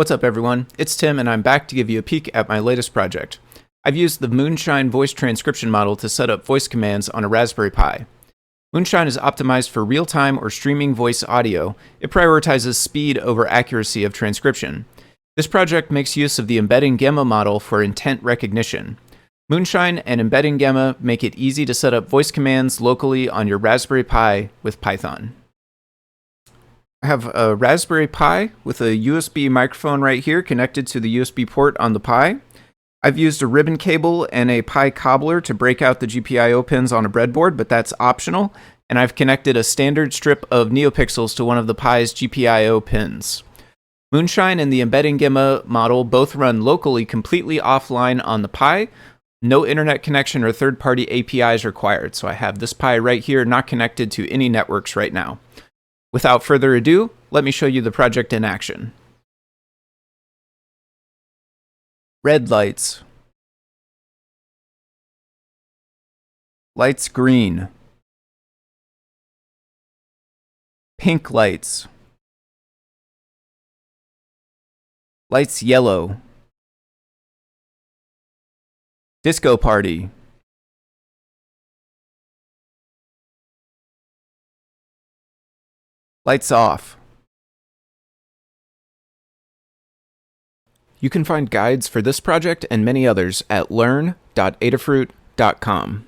What's up everyone, it's Tim and I'm back to give you a peek at my latest project. I've used the Moonshine voice transcription model to set up voice commands on a Raspberry Pi. Moonshine is optimized for real-time or streaming voice audio. It prioritizes speed over accuracy of transcription. This project makes use of the embedding gamma model for intent recognition. Moonshine and embedding gamma make it easy to set up voice commands locally on your Raspberry Pi with Python. I have a Raspberry Pi with a USB microphone right here connected to the USB port on the Pi. I've used a ribbon cable and a Pi cobbler to break out the GPIO pins on a breadboard, but that's optional. And I've connected a standard strip of NeoPixels to one of the Pi's GPIO pins. Moonshine and the embedding gamma model both run locally completely offline on the Pi. No internet connection or third-party APIs required. So I have this Pi right here, not connected to any networks right now. Without further ado, let me show you the project in action. Red lights. Lights green. Pink lights. Lights yellow. Disco party. Lights off. You can find guides for this project and many others at learn.adafruit.com.